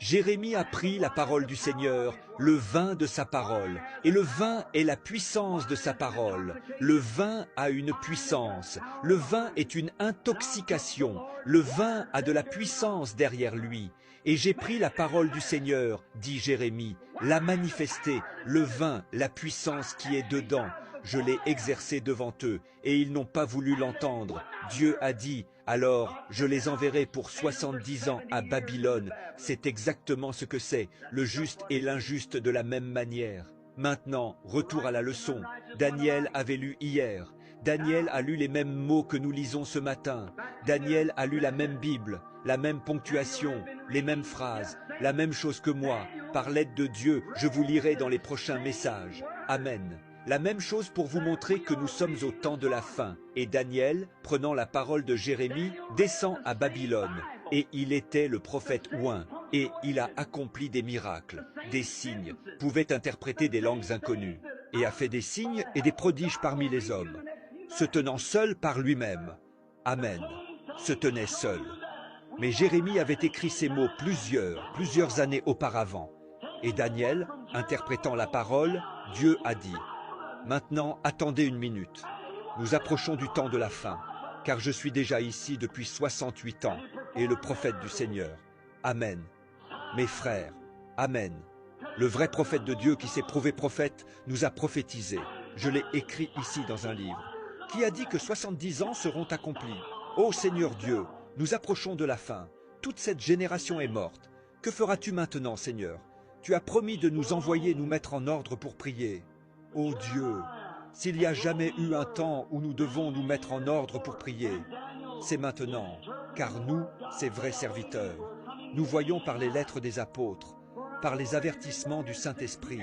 Jérémie a pris la parole du Seigneur, le vin de sa parole. Et le vin est la puissance de sa parole. Le vin a une puissance. Le vin est une intoxication. Le vin a de la puissance derrière lui. Et j'ai pris la parole du Seigneur, dit Jérémie, l'a manifestée, le vin, la puissance qui est dedans. Je l'ai exercé devant eux, et ils n'ont pas voulu l'entendre. Dieu a dit, alors je les enverrai pour 70 ans à Babylone. C'est exactement ce que c'est, le juste et l'injuste de la même manière. Maintenant, retour à la leçon. Daniel avait lu hier. Daniel a lu les mêmes mots que nous lisons ce matin. Daniel a lu la même Bible, la même ponctuation, les mêmes phrases, la même chose que moi. Par l'aide de Dieu, je vous lirai dans les prochains messages. Amen. La même chose pour vous montrer que nous sommes au temps de la fin. Et Daniel, prenant la parole de Jérémie, descend à Babylone. Et il était le prophète oint. Et il a accompli des miracles, des signes, pouvait interpréter des langues inconnues. Et a fait des signes et des prodiges parmi les hommes, se tenant seul par lui-même. Amen. Se tenait seul. Mais Jérémie avait écrit ces mots plusieurs années auparavant. Et Daniel, interprétant la parole, Dieu a dit, « Maintenant, attendez une minute. Nous approchons du temps de la fin, car je suis déjà ici depuis 68 ans, et le prophète du Seigneur. Amen. Mes frères, Amen. Le vrai prophète de Dieu qui s'est prouvé prophète nous a prophétisé. Je l'ai écrit ici dans un livre. Qui a dit que 70 ans seront accomplis? Ô Seigneur Dieu, nous approchons de la fin. Toute cette génération est morte. Que feras-tu maintenant, Seigneur? Tu as promis de nous envoyer nous mettre en ordre pour prier. Ô Dieu, s'il y a jamais eu un temps où nous devons nous mettre en ordre pour prier, c'est maintenant, car nous, ces vrais serviteurs, nous voyons par les lettres des apôtres, par les avertissements du Saint-Esprit,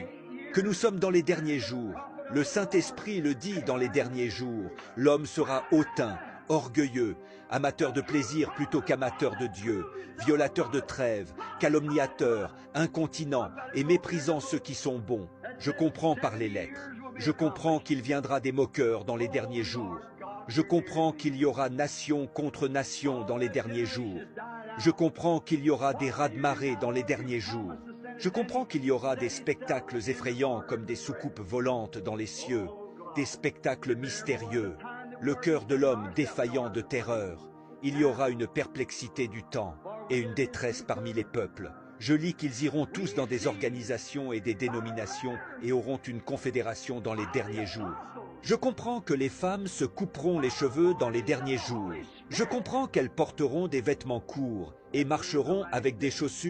que nous sommes dans les derniers jours. Le Saint-Esprit le dit dans les derniers jours. L'homme sera hautain, orgueilleux, amateur de plaisir plutôt qu'amateur de Dieu, violateur de trêve, calomniateur, incontinent et méprisant ceux qui sont bons. Je comprends par les lettres. Je comprends qu'il viendra des moqueurs dans les derniers jours. Je comprends qu'il y aura nation contre nation dans les derniers jours. Je comprends qu'il y aura des raz-de-marée dans les derniers jours. Je comprends qu'il y aura des spectacles effrayants comme des soucoupes volantes dans les cieux, des spectacles mystérieux, le cœur de l'homme défaillant de terreur. Il y aura une perplexité du temps et une détresse parmi les peuples. Je lis qu'ils iront tous dans des organisations et des dénominations et auront une confédération dans les derniers jours. Je comprends que les femmes se couperont les cheveux dans les derniers jours. Je comprends qu'elles porteront des vêtements courts et marcheront avec des chaussures